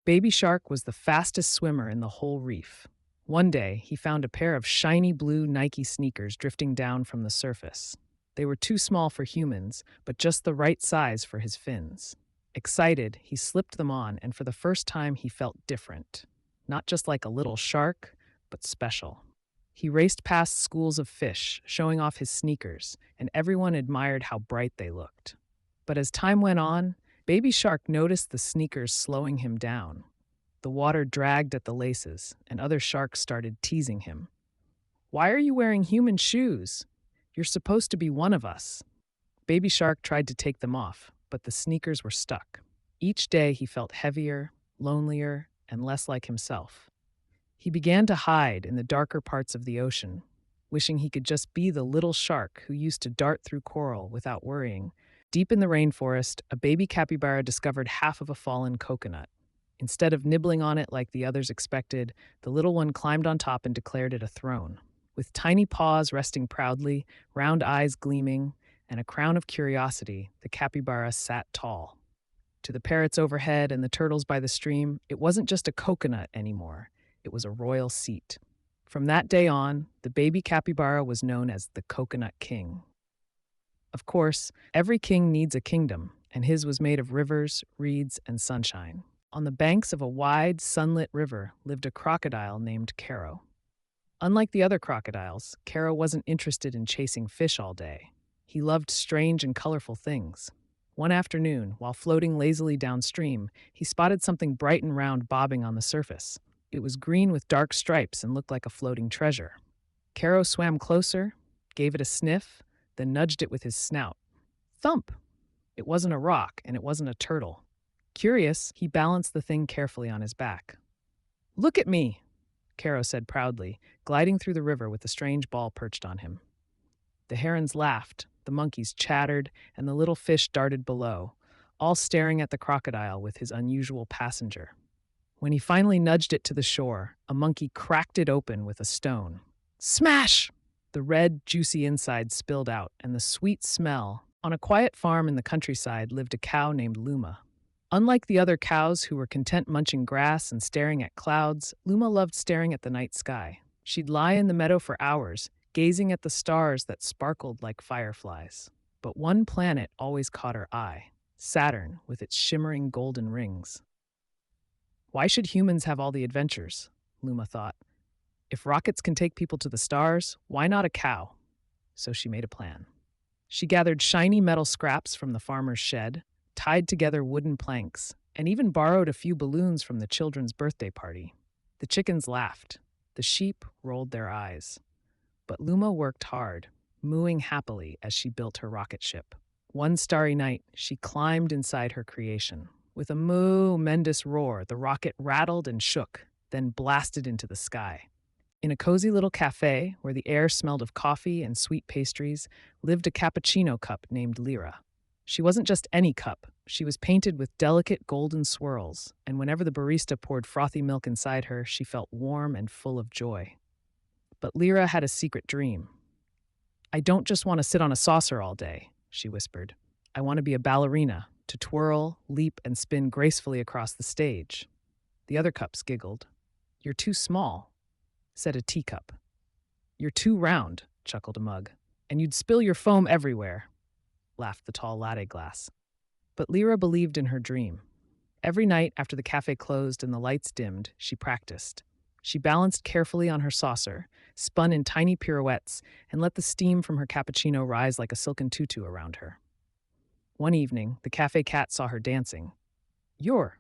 Baby Shark was the fastest swimmer in the whole reef. One day, he found a pair of shiny blue Nike sneakers drifting down from the surface. They were too small for humans, but just the right size for his fins. Excited, he slipped them on, and for the first time, he felt different. Not just like a little shark, but special. He raced past schools of fish, showing off his sneakers, and everyone admired how bright they looked. But as time went on, Baby Shark noticed the sneakers slowing him down. The water dragged at the laces, and other sharks started teasing him. "Why are you wearing human shoes? You're supposed to be one of us." Baby Shark tried to take them off, but the sneakers were stuck. Each day he felt heavier, lonelier, and less like himself. He began to hide in the darker parts of the ocean, wishing he could just be the little shark who used to dart through coral without worrying. Deep in the rainforest, a baby capybara discovered half of a fallen coconut. Instead of nibbling on it like the others expected, the little one climbed on top and declared it a throne. With tiny paws resting proudly, round eyes gleaming, and a crown of curiosity, the capybara sat tall. To the parrots overhead and the turtles by the stream, it wasn't just a coconut anymore. It was a royal seat. From that day on, the baby capybara was known as the Coconut King. Of course, every king needs a kingdom, and his was made of rivers, reeds, and sunshine. On the banks of a wide, sunlit river lived a crocodile named Caro. Unlike the other crocodiles, Caro wasn't interested in chasing fish all day. He loved strange and colorful things. One afternoon, while floating lazily downstream, he spotted something bright and round bobbing on the surface. It was green with dark stripes and looked like a floating treasure. Caro swam closer, gave it a sniff, then nudged it with his snout. Thump! It wasn't a rock, and it wasn't a turtle. Curious, he balanced the thing carefully on his back. "Look at me," Caro said proudly, gliding through the river with the strange ball perched on him. The herons laughed, the monkeys chattered, and the little fish darted below, all staring at the crocodile with his unusual passenger. When he finally nudged it to the shore, a monkey cracked it open with a stone. Smash! The red, juicy inside spilled out, and the sweet smell. On a quiet farm in the countryside lived a cow named Luma. Unlike the other cows who were content munching grass and staring at clouds, Luma loved staring at the night sky. She'd lie in the meadow for hours, gazing at the stars that sparkled like fireflies. But one planet always caught her eye: Saturn, with its shimmering golden rings. Why should humans have all the adventures? Luma thought. If rockets can take people to the stars, why not a cow? So she made a plan. She gathered shiny metal scraps from the farmer's shed, tied together wooden planks, and even borrowed a few balloons from the children's birthday party. The chickens laughed. The sheep rolled their eyes. But Luma worked hard, mooing happily as she built her rocket ship. One starry night, she climbed inside her creation. With a moo-mendous roar, the rocket rattled and shook, then blasted into the sky. In a cozy little cafe, where the air smelled of coffee and sweet pastries, lived a cappuccino cup named Lyra. She wasn't just any cup. She was painted with delicate golden swirls, and whenever the barista poured frothy milk inside her, she felt warm and full of joy. But Lyra had a secret dream. "I don't just want to sit on a saucer all day," she whispered. "I want to be a ballerina, to twirl, leap, and spin gracefully across the stage." The other cups giggled. "You're too small," said a teacup. "You're too round," chuckled a mug. "And you'd spill your foam everywhere," laughed the tall latte glass. But Lyra believed in her dream. Every night after the cafe closed and the lights dimmed, she practiced. She balanced carefully on her saucer, spun in tiny pirouettes, and let the steam from her cappuccino rise like a silken tutu around her. One evening, the cafe cat saw her dancing. "You're